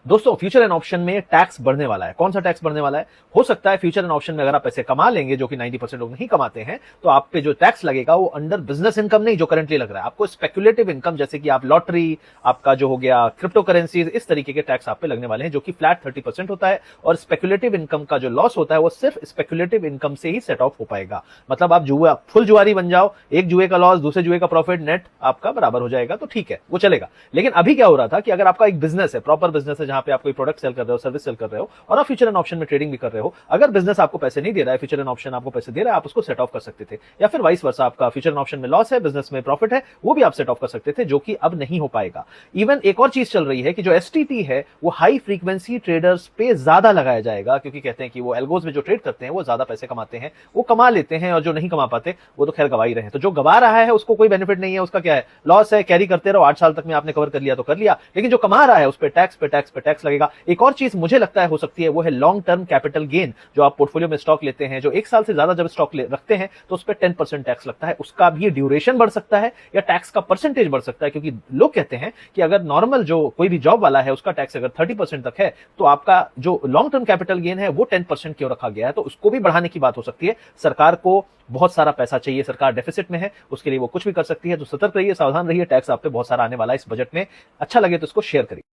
दोस्तों future and option में tax बढ़ने वाला है। कौन सा टैक्स बढ़ने वाला है? हो सकता है फ्यूचर एंड ऑप्शन में अगर आप पैसे कमा लेंगे, जो कि 90% लोग नहीं कमाते हैं, तो आप पे जो टैक्स लगेगा वो अंडर बिजनेस इनकम नहीं, जो करंटली लग रहा है आपको, स्पेक्युलेटिव इनकम, जैसे कि आप लॉटरी, आपका जो हो गया क्रिप्टो करेंसीज, इस तरीके के टैक्स आप पे लगने वाले हैं, जो कि फ्लैट 30% होता है। और स्पेक्युलेटिव इनकम का जो लॉस होता है वो सिर्फ स्पेक्युलेटिव इनकम से ही सेट ऑफ हो पाएगा। मतलब आप जुआ फुल जुआरी बन जाओ, एक जुए का लॉस दूसरे जुए का प्रॉफिट, नेट आपका बराबर हो जाएगा, तो ठीक है, वो चलेगा। लेकिन अभी क्या हो रहा था कि अगर आपका एक बिजनेस है, प्रॉपर बिजनेस है, जहां पे आप कोई प्रोडक्ट सेल कर रहे हो, सर्विस सेल कर रहे हो, और आप फ्यूचर एंड ऑप्शन में ट्रेडिंग भी कर रहे हो, अगर बिजनेस आपको पैसे नहीं दे रहा है, फ्यूचर एंड ऑप्शन आपको पैसे दे रहा है, आप उसको सेट ऑफ कर सकते थे। या फिर वाइस वर्सा, आपका फ्यूचर एंड ऑप्शन में लॉस है, बिजनेस में प्रॉफिट है, वो भी आप सेट ऑफ कर सकते थे, जो कि अब नहीं हो पाएगा। इवन एक और चीज चल रही है कि जो एसटीटी है वो हाई फ्रीक्वेंसी ट्रेडर्स पे ज्यादा लगाया जाएगा, क्योंकि कहते हैं कि वो एल्गोज में जो ट्रेड करते हैं वो ज्यादा पैसे कमाते हैं, वो कमा लेते हैं, और जो नहीं कमा पाते वो तो खैर गवा ही रहे हैं। तो जो गवा रहा है उसको कोई बेनिफिट नहीं है, उसका क्या है, लॉस है, कैरी करते रहो, 8 साल तक में आपने कवर कर लिया तो कर लिया। लेकिन जो कमा रहा है उस पर टैक्स लगेगा। एक और चीज मुझे लगता है हो सकती है, वो है लॉन्ग टर्म कैपिटल गेन। जो आप पोर्टफोलियो में स्टॉक लेते हैं, जो 1 साल से ज्यादा जब स्टॉक रखते हैं, तो उस पर 10% टैक्स लगता है। उसका भी ड्यूरेशन बढ़ सकता है या टैक्स का परसेंटेज बढ़ सकता है, क्योंकि लोग कहते हैं कि अगर नॉर्मल जो कोई भी जॉब वाला है उसका टैक्स अगर 30% तक है, तो आपका जो लॉन्ग टर्म कैपिटल गेन है वो 10% क्यों रखा गया है, तो उसको भी बढ़ाने की बात हो सकती है। सरकार को बहुत सारा पैसा चाहिए, सरकार डेफिसिट में है, उसके लिए वो कुछ भी कर सकती है। तो सतर्क रहिए, सावधान रहिए, टैक्स आप पे बहुत सारा आने वाला है इस बजट में। अच्छा लगे तो इसको शेयर करिए।